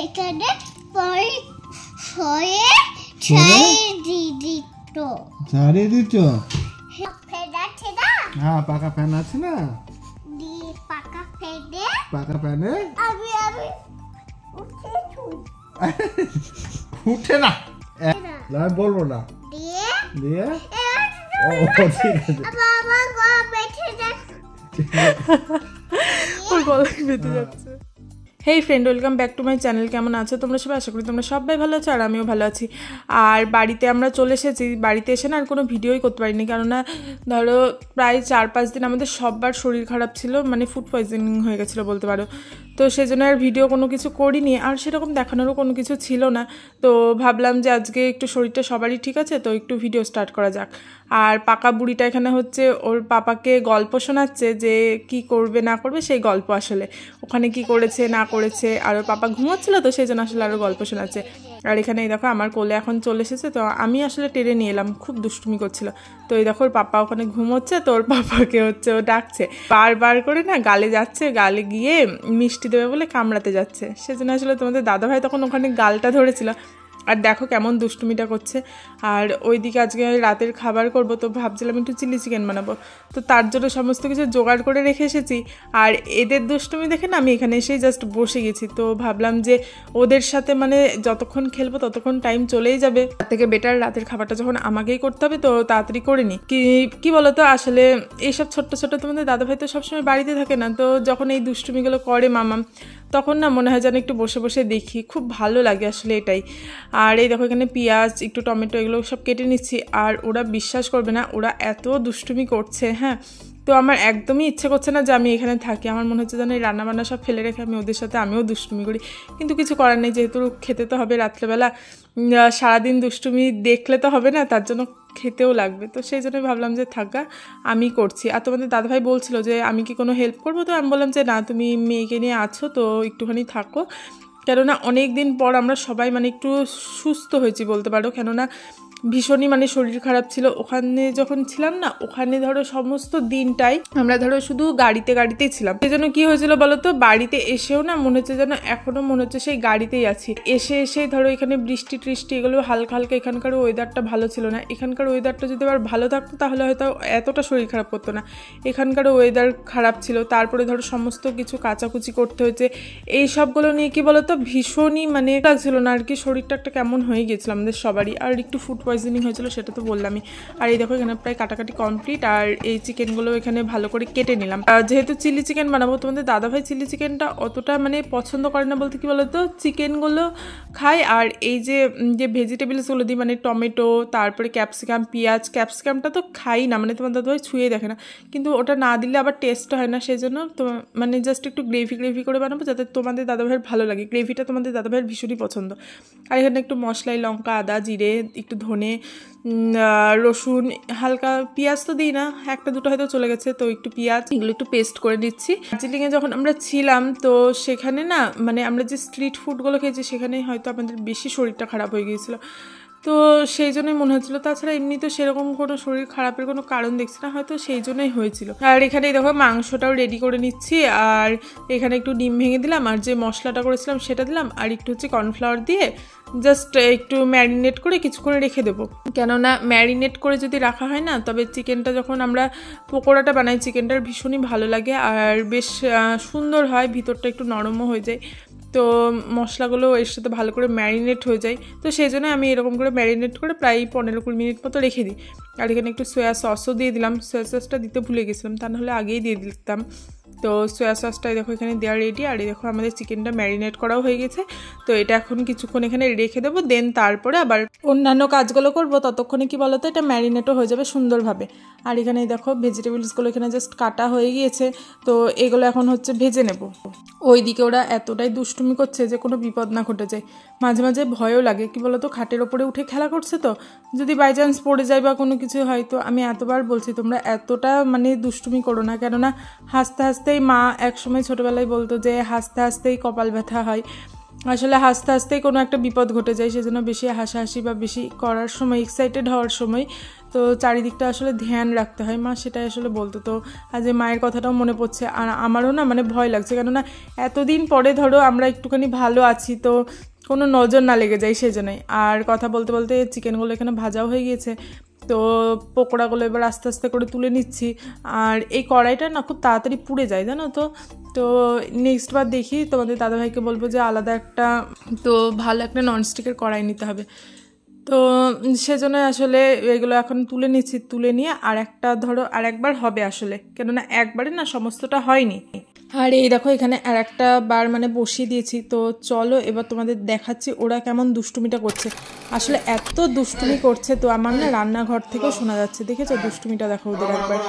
এখানে ছাড়িয়ে দিচ্ছ। হ্যাঁ পাকা ফ্যান আছে না, পাকা ফ্যানে উঠে না, আমি বলবো না দিয়ে যাচ্ছে। Hey friend, welcome back to my channel. কেমন আছো তোমরা সবাই? আশা করি তোমরা সবাই ভালো আছো আর আমিও ভালো আছি। আর বাড়িতে আমরা চলে এসেছি। বাড়িতে এসে না আর কোনো ভিডিওই করতে পারিনি, কেননা ধরো প্রায় 4-5 দিন আমাদের সববার শরীর খারাপ ছিল, মানে ফুড পয়জনিং হয়ে গেছিলো বলতে পারো। তো সেই জন্য আর ভিডিও কোনো কিছু করিনি, আর সেরকম দেখানোরও কোনো কিছু ছিল না। তো ভাবলাম যে আজকে একটু শরীরটা সবারই ঠিক আছে, তো একটু ভিডিও স্টার্ট করা যাক। আর পাকা বুড়িটা এখানে হচ্ছে ওর পাপাকে গল্প শোনাচ্ছে যে কি করবে না করবে, সেই গল্প আসলে ওখানে কি করেছে না করেছে। আর ওর পাপা ঘুমাচ্ছিল, তো সেই জন্য আসলে আরও গল্প শোনাচ্ছে। আর এখানে এই দেখো আমার কোলে এখন চলে এসেছে, তো আমি আসলে টেনে নিয়ে এলাম, খুব দুষ্টুমি করছিল। তো এই দেখো ওর পাপা ওখানে ঘুমোচ্ছে, তো ওর পাপাকে হচ্ছে ও ডাকছে বারবার করে, না গালে যাচ্ছে, গালে গিয়ে মিষ্টি দেবে বলে কামড়াতে যাচ্ছে। সেজন্য আসলে তোমাদের দাদাভাই তখন ওখানে গালটা ধরেছিল। আর দেখো কেমন দুষ্টুমিটা করছে। আর ওইদিকে আজকে রাতের খাবার করব, তো ভাবছিলাম একটু চিলি চিকেন বানাবো, তো তার জন্য সমস্ত কিছু জোগাড় করে রেখে এসেছি। আর এদের দুষ্টুমি দেখে না আমি এখানে এসেই জাস্ট বসে গেছি। তো ভাবলাম যে ওদের সাথে মানে যতক্ষণ খেলবো ততক্ষণ টাইম চলেই যাবে, তার থেকে বেটার রাতের খাবারটা যখন আমাকেই করতে হবে তো তাড়াতাড়ি করে নিই। কি বলতো, আসলে এইসব ছোট্ট ছোট্ট তোমাদের দাদাভাই তো সবসময় বাড়িতে থাকে না, তো যখন এই দুষ্টুমিগুলো করে মামাম, তখন না মনে হয় যেন একটু বসে বসে দেখি, খুব ভালো লাগে আসলে এটাই। আর এই দেখো এখানে পেঁয়াজ, একটু টমেটো, এগুলো সব কেটে নিচ্ছি। আর ওরা বিশ্বাস করবে না, ওরা এত দুষ্টুমি করছে, হ্যাঁ। তো আমার একদমই ইচ্ছে করছে না যে আমি এখানে থাকি। আমার মনে হচ্ছে যেন এই রান্নাবান্না সব ফেলে রেখে আমি ওদের সাথে আমিও দুষ্টুমি করি, কিন্তু কিছু করার নেই, যেহেতু খেতে তো হবে রাত্রেবেলা। সারাদিন দুষ্টুমি দেখলে তো হবে না, তার জন্য খেতেও লাগবে। তো সেই জন্যই ভাবলাম যে থাকা আমি করছি। আর তোমাদের দাদাভাই বলছিল যে আমি কি কোনো হেল্প করবো, তো আমি বললাম যে না, তুমি মেয়েকে নিয়ে আছো তো একটুখানি থাকো। কেননা অনেক দিন পর আমরা সবাই মানে একটু সুস্থ হয়েছি বলতে পারো, কেননা ভীষণই মানে শরীর খারাপ ছিল। ওখানে যখন ছিলাম না, ওখানে ধরো সমস্ত দিনটাই আমরা ধরো শুধু গাড়িতেই ছিলাম। সেই জন্য কী হয়েছিল বলো তো, বাড়িতে এসেও না মনে হচ্ছে যেন এখনও মনে হচ্ছে সেই গাড়িতেই আছি। এসে ধরো এখানে বৃষ্টি টৃষ্টি এগুলো হালকা হালকা, এখানকার ওয়েদারটা ভালো ছিল না। এখানকার ওয়েদারটা যদি আবার ভালো থাকতো তাহলে হয়তো এতটা শরীর খারাপ করতো না। এখানকার ওয়েদার খারাপ ছিল, তারপরে ধরো সমস্ত কিছু কাচাকুচি করতে হয়েছে। এই সবগুলো নিয়ে কি বলতো ভীষণই মানে লাগছিল না আর কি, শরীরটা একটা কেমন হয়ে গেছিল আমাদের সবারই। আর একটু ফুড পয়জনিং হয়েছিল, সেটা তো বললামই। আর এই দেখো এখানে প্রায় কাটাকাটি কমপ্লিট। আর এই চিকেনগুলো এখানে ভালো করে কেটে নিলাম। যেহেতু চিলি চিকেন বানাবো, তোমাদের দাদাভাই চিলি চিকেনটা অতটা মানে পছন্দ করে না বলতে কি বলতো, চিকেনগুলো খায় আর এই যে ভেজিটেবলসগুলো দিই, মানে টমেটো, তারপরে ক্যাপসিকাম, পেঁয়াজ। ক্যাপসিকামটা তো খাই না, মানে তোমার দাদাভাই ছুঁয়ে দেখে না, কিন্তু ওটা না দিলে আবার টেস্ট হয় না। সেই জন্য তো মানে জাস্ট একটু গ্রেভি করে বানাবো, যাতে তোমাদের দাদাভাইয়ের ভালো লাগে। গ্রেভিটা তোমাদের দাদাভাইয়ের ভীষণই পছন্দ। আর এখানে একটু মশলাই, লঙ্কা, আদা, জিরে, একটু ধনে, রসুন, হালকা পেঁয়াজ তো দিই না, একটা দুটো হয়তো চলে গেছে, তো একটু পেঁয়াজ, এগুলো একটু পেস্ট করে দিচ্ছি। দার্জিলিংয়ে যখন আমরা ছিলাম তো সেখানে না মানে আমরা যে স্ট্রিট ফুডগুলো খেয়েছি সেখানে হয়তো আমাদের বেশি শরীরটা খারাপ হয়ে গিয়েছিলো, তো সেই জন্যই মনে হচ্ছিলো। তাছাড়া এমনি তো সেরকম কোনো শরীর খারাপের কোনো কারণ দেখছি না, হয়তো সেই জন্যই হয়েছিল। আর এখানে দেখো মাংসটাও রেডি করে নিচ্ছি। আর এখানে একটু ডিম ভেঙে দিলাম, আর যে মশলাটা করেছিলাম সেটা দিলাম, আর একটু হচ্ছে কর্নফ্লাওয়ার দিয়ে জাস্ট একটু ম্যারিনেট করে কিছুক্ষণ রেখে দেবো। কেননা ম্যারিনেট করে যদি রাখা হয় না, তবে চিকেনটা যখন আমরা পকোড়াটা বানাই, চিকেনটার ভীষণই ভালো লাগে আর বেশ সুন্দর হয়, ভিতরটা একটু নরমও হয়ে যায়। তো মশলাগুলো এর সাথে ভালো করে ম্যারিনেট হয়ে যায়, তো সেই জন্য আমি এরকম করে ম্যারিনেট করে প্রায় 15-20 মিনিট মতো রেখে দিই। আর এখানে একটু সয়া সসও দিয়ে দিলাম, সয়া সসটা দিতে ভুলে গেছিলাম, তা নাহলে আগেই দিয়ে দিতাম। তো সয়া সসটাই দেখো এখানে দেওয়া রেডি। আর এই দেখো আমাদের চিকেনটা ম্যারিনেট করাও হয়ে গেছে, তো এটা এখন কিছুক্ষণ এখানে রেখে দেবো, দেন তারপরে আবার অন্যান্য কাজগুলো করবো। ততক্ষণে কি বলতো এটা ম্যারিনেটও হয়ে যাবে সুন্দরভাবে। আর এখানে দেখো ভেজিটেবলসগুলো এখানে জাস্ট কাটা হয়ে গিয়েছে, তো এগুলো এখন হচ্ছে ভেজে নেব। ওইদিকে ওরা এতটাই দুষ্টুমি করছে যে কোনো বিপদ না ঘটে যায়। মাঝে মাঝে ভয়ও লাগে, কি বলতো খাটের ওপরে উঠে খেলা করছে, তো যদি বাই চান্স পড়ে যায় বা কোনো কিছু হয়, তো আমি এতবার বলছি তোমরা এতটা মানে দুষ্টুমি করো না। কেননা হাসতে হাসতেই মা একসময় ছোটোবেলায় বলতো যে হাসতে হাসতেই কপাল ব্যথা হয়। আসলে হাসতে হাসতেই কোনো একটা বিপদ ঘটে যায়, সেজন্য বেশি হাসাহাসি বা বেশি করার সময়, এক্সাইটেড হওয়ার সময় তো চারিদিকটা আসলে ধ্যান রাখতে হয়, মা সেটাই আসলে বলতো। তো আজ মায়ের কথাটাও মনে পড়ছে, আর আমারও না মানে ভয় লাগছে, কেননা এতদিন পরে ধরো আমরা একটুখানি ভালো আছি, তো কোনো নজর না লেগে যায় সেই জন্যই। আর কথা বলতে বলতে চিকেনগুলো এখানে ভাজাও হয়ে গিয়েছে, তো পকোড়াগুলো এবার আস্তে আস্তে করে তুলে নিচ্ছি। আর এই কড়াইটা না খুব তাড়াতাড়ি পুড়ে যায় জানো তো। তো নেক্সট বার দেখি তোমাদের দাদাভাইকে বলবো যে আলাদা একটা, তো ভালো একটা ননস্টিকের কড়াই নিতে হবে। তো সেজন্য আসলে এগুলো এখন তুলে নিচ্ছি, তুলে নিয়ে আর একটা ধরো আর একবার হবে আসলে, কেননা একবারে না সমস্তটা হয়নি। আর এই দেখো এখানে আর একটা বার মানে বসিয়ে দিয়েছি। তো চলো এবার তোমাদের দেখাচ্ছি ওরা কেমন দুষ্টুমিটা করছে। আসলে এত দুষ্টুমি করছে, তো আমার না রান্নাঘর থেকেও শোনা যাচ্ছে, দেখেছো দুষ্টুমিটা দেখো ওদের একবার।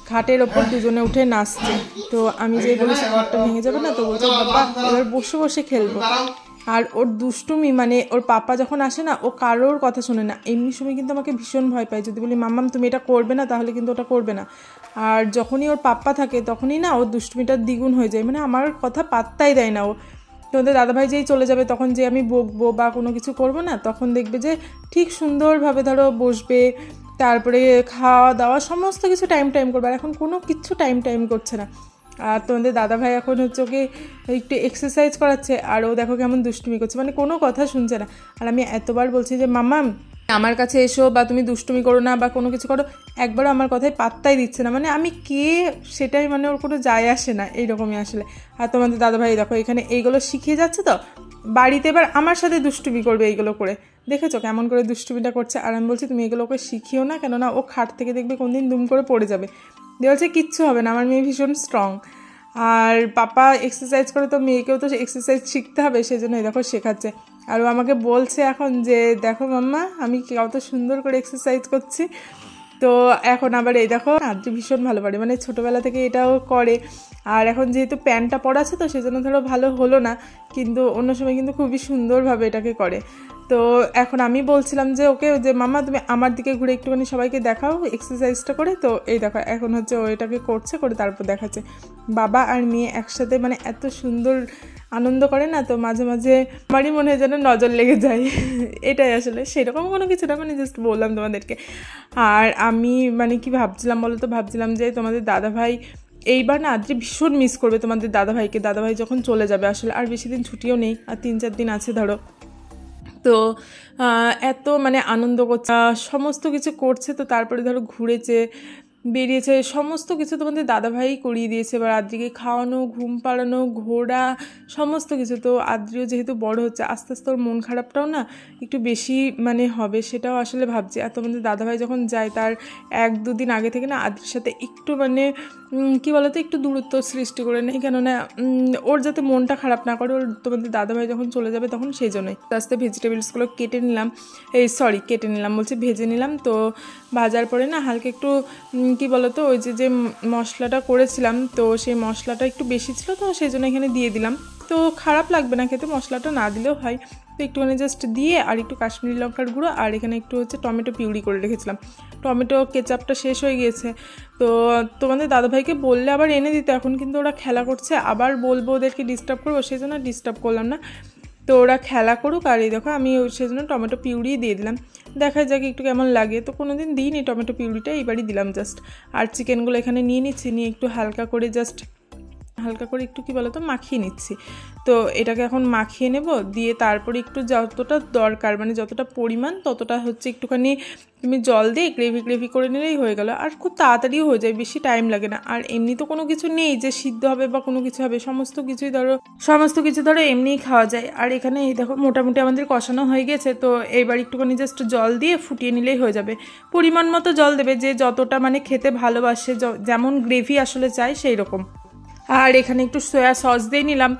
খাটের ওপর দুজনে উঠে নাচছে, তো আমি যে বলেছি খাটটা ভেঙে যাবে না, তো বলছে বাবা এবার বসে বসে খেলবো। আর ওর দুষ্টুমি মানে ওর পাপা যখন আসে না, ও কারোর কথা শোনে না। এমনি সময় কিন্তু আমাকে ভীষণ ভয় পায়, যদি বলি মাম্মাম তুমি এটা করবে না, তাহলে কিন্তু ওটা করবে না। আর যখনই ওর পাপ্পা থাকে তখনই না ওর দুষ্টুমিটা দ্বিগুণ হয়ে যায়, মানে আমার কথা পাত্তাই দেয় না ও। তোমাদের দাদাভাই যেই চলে যাবে তখন যে আমি বকবো বা কোনো কিছু করব না, তখন দেখবে যে ঠিক সুন্দরভাবে ধরো বসবে, তারপরে খাওয়া দাওয়া সমস্ত কিছু টাইম টাইম করবে। আর এখন কোনো কিছু টাইম টাইম করছে না। আর তোমাদের দাদাভাই এখন হচ্ছে ওকে একটু এক্সারসাইজ করাচ্ছে, আর ও দেখো কেমন দুষ্টুমি করছে, মানে কোনো কথা শুনছে না। আর আমি এতবার বলছি যে মাম্মাম আমার কাছে এসো, বা তুমি দুষ্টুমি করো না বা কোনো কিছু করো, একবারও আমার কথায় পাত্তাই দিচ্ছে না। মানে আমি কে সেটাই মানে ওর কোনো যায় আসে না, এইরকমই আসলে। আর তোমাদের দাদাভাই দেখো এখানে এইগুলো শিখিয়ে যাচ্ছে, তো বাড়িতে এবার আমার সাথে দুষ্টুমি করবে এইগুলো করে। দেখেছো কেমন করে দুষ্টুমিটা করছে। আর আমি বলছি তুমি এগুলো ওকে শিখিও না, কেননা ও খাট থেকে দেখবে কোনদিন দুম করে পড়ে যাবে। দিয়ে বলছে কিচ্ছু হবে না, আমার মেয়ে ভীষণ স্ট্রং। আর পাপা এক্সারসাইজ করে, তো মেয়েকেও তো এক্সারসাইজ শিখতে হবে, সেই জন্য দেখো শেখাচ্ছে। আর ও আমাকে বলছে এখন যে দেখো মাম্মা আমি কত সুন্দর করে এক্সারসাইজ করছি। তো এখন আবার এই দেখো আদ্রি ভীষণ ভালো পারে, মানে ছোটোবেলা থেকে এটাও করে। আর এখন যেহেতু প্যান্টটা পরা আছে, তো সেজন্য ধরো ভালো হলো না, কিন্তু অন্য সময় কিন্তু খুবই সুন্দরভাবে এটাকে করে। তো এখন আমি বলছিলাম যে ওকে যে মাম্মা তুমি আমার দিকে ঘুরে একটুখানি সবাইকে দেখাও এক্সারসাইজটা করে। তো এই দেখো এখন হচ্ছে ও এটাকে করছে, করে তারপর দেখাচ্ছে। বাবা আর মেয়ে একসাথে মানে এত সুন্দর আনন্দ করে না, তো মাঝে মাঝে আমারই মনে হয় যেন নজর লেগে যায়। এটাই আসলে সেরকম কোনো কিছু না, মানে জাস্ট বললাম তোমাদেরকে। আর আমি মানে কি ভাবছিলাম বলো তো, ভাবছিলাম যে তোমাদের দাদাভাই এইবার না আদ্রি ভীষণ মিস করবে তোমাদের দাদাভাইকে, দাদাভাই যখন চলে যাবে আসলে। আর বেশি দিন ছুটিও নেই, আর 3-4 দিন আছে ধরো। তো এত মানে আনন্দ করছে, সমস্ত কিছু করছে, তো তারপরে ধরো ঘুরেছে বেরিয়েছে, সমস্ত কিছু তোমাদের দাদাভাই করিয়ে দিয়েছে। এবার আদ্রিকে খাওয়ানো, ঘুম পাড়ানো, ঘোরা, সমস্ত কিছু। তো আদ্রিও যেহেতু বড় হচ্ছে, আস্তে আস্তে ওর মন খারাপটাও না একটু বেশি মানে হবে, সেটাও আসলে ভাবছি। আর তোমাদের দাদাভাই যখন যায় তার 1-2 দিন আগে থেকে না আদ্রির সাথে একটু মানে কী বলতো একটু দূরত্ব সৃষ্টি করে নেই, কেননা ওর যাতে মনটা খারাপ না করে। ওর তোমাদের দাদাভাই যখন চলে যাবে তখন সেই জন্যই আস্তে ভেজিটেবলসগুলো কেটে নিলাম, কেটে নিলাম বলছি ভেজে নিলাম। তো ভাজার পরে না হালকা একটু কী বলতো ওই যে মশলাটা করেছিলাম, তো সেই মশলাটা একটু বেশি ছিল, তো সেই জন্য এখানে দিয়ে দিলাম। তো খারাপ লাগবে না খেতে, মশলাটা না দিলেও হয়। তো একটুখানি জাস্ট দিয়ে আর একটু কাশ্মীরি লঙ্কার গুঁড়ো, আর এখানে একটু হচ্ছে টমেটো পিউরি করে রেখেছিলাম। টমেটো কেচাপটা শেষ হয়ে গিয়েছে, তো তোমাদের দাদাভাইকে বললে আবার এনে দিতে। এখন কিন্তু ওরা খেলা করছে, আবার বলবো ওদেরকে ডিস্টার্ব করবো, সেই জন্য ডিস্টার্ব করলাম না। তো ওরা খেলা করুক। আর এই দেখো আমি সেই জন্য টমেটো পিউরি দিয়ে দিলাম, দেখা যাক একটু কেমন লাগে। তো কোনো দিন দিইনি টমেটো পিউরিটা, এইবারই দিলাম জাস্ট। আর চিকেনগুলো এখানে নিয়ে নিচ্ছি, নিয়ে একটু হালকা করে একটু কী বলতো মাখিয়ে নিচ্ছি। তো এটাকে এখন মাখিয়ে নেব, দিয়ে তারপরে একটু যতটা দরকার মানে যতটা পরিমাণ ততটা হচ্ছে একটুখানি তুমি জল দিয়ে গ্রেভি করে নিলেই হয়ে গেল। আর খুব তাড়াতাড়িও হয়ে যায়, বেশি টাইম লাগে না। আর এমনি তো কোনো কিছু নেই যে সিদ্ধ হবে বা কোনো কিছু হবে, সমস্ত কিছু ধরো এমনিই খাওয়া যায়। আর এখানে এই দেখো মোটামুটি আমাদের কষানো হয়ে গেছে। তো এইবার একটুখানি জাস্ট জল দিয়ে ফুটিয়ে নিলেই হয়ে যাবে। পরিমাণ মতো জল দেবে, যে যতটা মানে খেতে ভালোবাসে, যেমন গ্রেভি আসলে চাই সেই রকম। আর এখানে একটু সয়া সস দিয়ে নিলাম।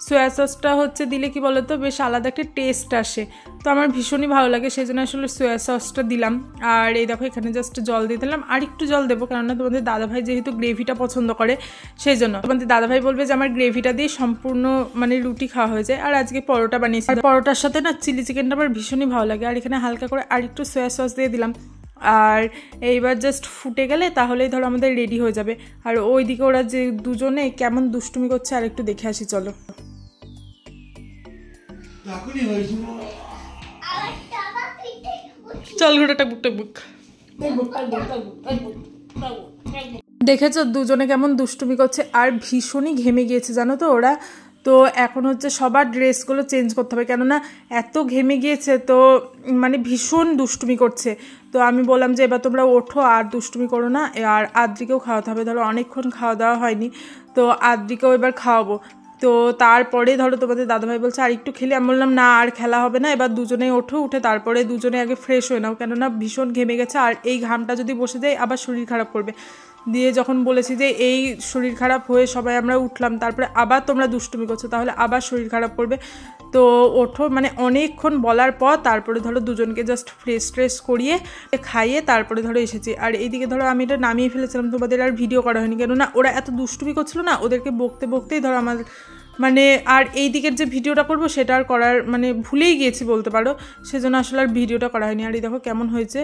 সয়া সসটা হচ্ছে দিলে কি বলতো বেশ আলাদা একটা টেস্ট আসে, তো আমার ভীষণই ভালো লাগে, সেই জন্য আসলে সয়া সসটা দিলাম। আর এই দেখো এখানে জাস্ট জল দিয়ে দিলাম, আর একটু জল দেবো, কেননা তোমাদের দাদাভাই যেহেতু গ্রেভিটা পছন্দ করে সেই জন্য। তোমাদের দাদাভাই বলবে যে আমার গ্রেভিটা দিয়ে সম্পূর্ণ মানে রুটি খাওয়া হয়ে যায়। আর আজকে পরোটা বানিয়েছি, আর পরোটার সাথে না চিলি চিকেনটা আমার ভীষণই ভালো লাগে। আর এখানে হালকা করে আর একটু সয়া সস দিয়ে দিলাম। আর এইবার জাস্ট ফুটে গেলে তাহলেই ধরো আমাদের রেডি হয়ে যাবে। আর ওইদিকে ওরা যে দুজনে কেমন দুষ্টুমি করছে আর একটু দেখে আসি চলো। চল ঘুরে টাকবুক। দেখেছো দুজনে কেমন দুষ্টুমি করছে, আর ভীষণই ঘেমে গিয়েছে জানো তো ওরা। তো এখন হচ্ছে সবার ড্রেসগুলো চেঞ্জ করতে হবে, কেননা এত ঘেমে গিয়েছে, তো মানে ভীষণ দুষ্টুমি করছে। তো আমি বললাম যে এবার তোমরা ওঠো আর দুষ্টুমি করো না, আর আদ্রিকেও খাওয়াতে হবে, ধরো অনেকক্ষণ খাওয়া দাওয়া হয়নি, তো আদ্রিকেও এবার খাওয়াবো। তো তারপরে ধরো তোমাদের দাদাভাই বলছে আর একটু খেলে, আমি বললাম না আর খেলা হবে না, এবার দুজনেই ওঠো, উঠে তারপরে দুজনে আগে ফ্রেশ হয়ে নাও, কেননা ভীষণ ঘেমে গেছে, আর এই ঘামটা যদি বসে যায় আবার শরীর খারাপ করবে। দিয়ে যখন বলেছি যে এই শরীর খারাপ হয়ে সবাই আমরা উঠলাম, তারপরে আবার তোমরা দুষ্টুমি করছো, তাহলে আবার শরীর খারাপ করবে, তো ওঠো। মানে অনেকক্ষণ বলার পর তারপরে ধরো দুজনকে জাস্ট ফ্রেশ করিয়ে খাইয়ে তারপরে ধরো এসেছি। আর এইদিকে ধরো আমি এটা নামিয়ে ফেলেছিলাম, তোমাদের আর ভিডিও করা হয়নি, কেননা ওরা এত দুষ্টুমি করছিল না, ওদেরকে বকতেই ধরো আমার মানে আর এই দিকের যে ভিডিওটা করব সেটা আর করার মানে ভুলেই গিয়েছি বলতে পারো, সেজন্য আসলে আর ভিডিওটা করা হয়নি। আর এই দেখো কেমন হয়েছে,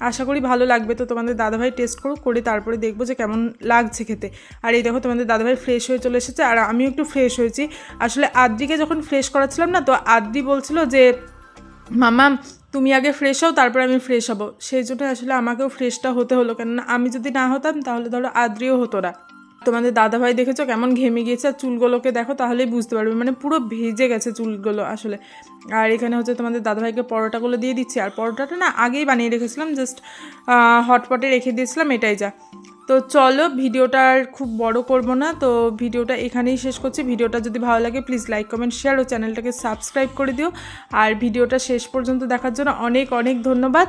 আশা করি ভালো লাগবে। তো তোমাদের দাদাভাই টেস্ট করে তারপরে দেখবো যে কেমন লাগছে খেতে। আর এই দেখো তোমাদের দাদাভাই ফ্রেশ হয়ে চলে এসেছে, আর আমিও একটু ফ্রেশ হয়েছি। আসলে আদ্রিকে যখন ফ্রেশ করাচ্ছিলাম না, তো আদ্রি বলছিল যে মামা তুমি আগে ফ্রেশ হও তারপরে আমি ফ্রেশ হবো, সেই জন্য আসলে আমাকেও ফ্রেশটা হতে হলো, কেননা আমি যদি না হতাম তাহলে ধরো আদ্রিও হতো না। তোমাদের দাদাভাই দেখেছো কেমন ঘেমে গিয়েছে, আর চুলগুলোকে দেখো তাহলেই বুঝতে পারবে, মানে পুরো ভেজে গেছে চুলগুলো আসলে। আর এখানে হচ্ছে তোমাদের দাদাভাইকে পরোটাগুলো দিয়ে দিচ্ছি, আর পরোটাটা না আগেই বানিয়ে রেখেছিলাম, জাস্ট হটপটে রেখে দিয়েছিলাম, এটাই যা। তো চলো ভিডিওটা আর খুব বড় করব না, তো ভিডিওটা এখানেই শেষ করছি। ভিডিওটা যদি ভালো লাগে প্লিজ লাইক কমেন্ট শেয়ার ও চ্যানেলটাকে সাবস্ক্রাইব করে দিও। আর ভিডিওটা শেষ পর্যন্ত দেখার জন্য অনেক অনেক ধন্যবাদ।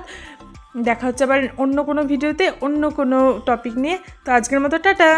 দেখা হচ্ছে আবার অন্য কোনো ভিডিওতে অন্য কোনো টপিক নিয়ে। তো আজকের মতো টাটা।